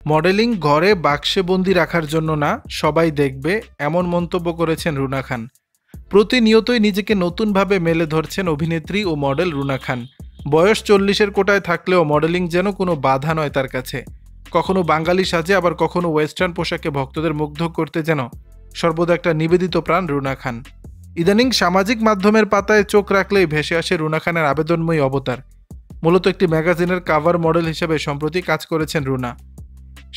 Modelling ঘরে বাক্সে বন্দি রাখার জন্য না, সবাই দেখবে, এমন মন্তব্য করেছেন রুনা খান। প্রতিনিয়তই নিজেকে নতুনভাবে মেলে ধরছেন অভিনেত্রী ও মডেল রুনা খান। বয়স 40-এর কোটায় থাকলেও মডেলিং যেন কোনো বাধা নয় তার কাছে। কখনো বাঙালি সাজে, আবার কখনো ওয়েস্টার্ন পোশাকে ভক্তদের মুগ্ধ করতে যেন সর্বদা একটা নিবেদিত প্রাণ রুনা খান। ইদানিং সামাজিক মাধ্যমের পাতায় চোখ রাখলেই ভেসে আসে রুনা খানের আবেদনময়ী অবতার। মূলত একটি ম্যাগাজিনের কাভার মডেল হিসেবে সম্প্রতি কাজ করেছেন রুনা।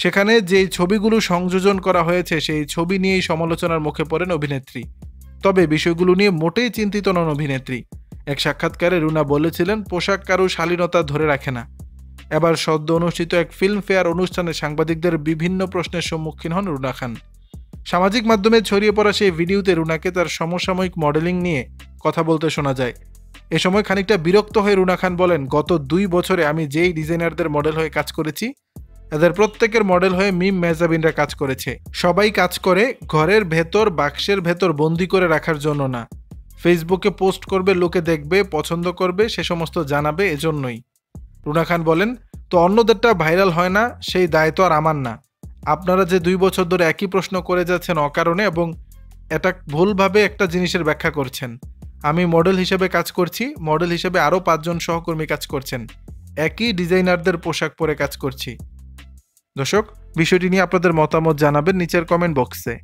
সেখানে যেই ছবিগুলো সংযোজন করা হয়েছে সেই ছবি নিয়েই সমালোচনার মুখে পড়েন অভিনেত্রী। তবে বিষয়গুলো নিয়ে মোটেই চিন্তিত নন অভিনেত্রী। এক সাক্ষাৎকারে রুনা বলেছিলেন, পোশাক কারো শালীনতা ধরে রাখে না। এবার সদ্য অনুষ্ঠিত এক ফিল্ম ফেয়ার অনুষ্ঠানে সাংবাদিকদের বিভিন্ন প্রশ্নের সম্মুখীন হন রুনা খান। সামাজিক মাধ্যমে ছড়িয়ে পড়া সেই ভিডিওতে রুনাকে তার সমসাময়িক মডেলিং নিয়ে কথা বলতে শোনা যায়। এ সময় খানিকটা বিরক্ত হয়ে রুনা খান বলেন, গত 2 বছরে আমি যেই ডিজাইনারদের মডেল হয়ে কাজ করেছি, এদের প্রত্যেকের মডেল হয়ে মিম মেহজাবিনরা কাজ করেছে। সবাই কাজ করে ঘরের ভেতর, বাক্সের ভেতর বন্দি করে রাখার জন্য না। ফেসবুকে পোস্ট করবে, লোকে দেখবে, পছন্দ করবে, সে সমস্ত জানাবে, এজন্যই। রুনা খান বলেন, তো অন্যদেরটা ভাইরাল হয় না, সেই দায় তো আর আমার না। আপনারা যে 2 বছর ধরে একই প্রশ্ন করে যাচ্ছেন অকারণে, এবং এটা ভুলভাবে একটা জিনিসের ব্যাখ্যা করছেন। আমি মডেল হিসেবে কাজ করছি, মডেল হিসেবে আরও 5 জন সহকর্মী কাজ করছেন, একই ডিজাইনারদের পোশাক পরে কাজ করছি। দর্শক, বিষয়টি নিয়ে আপনাদের মতামত জানাবেন নিচের কমেন্ট বক্সে।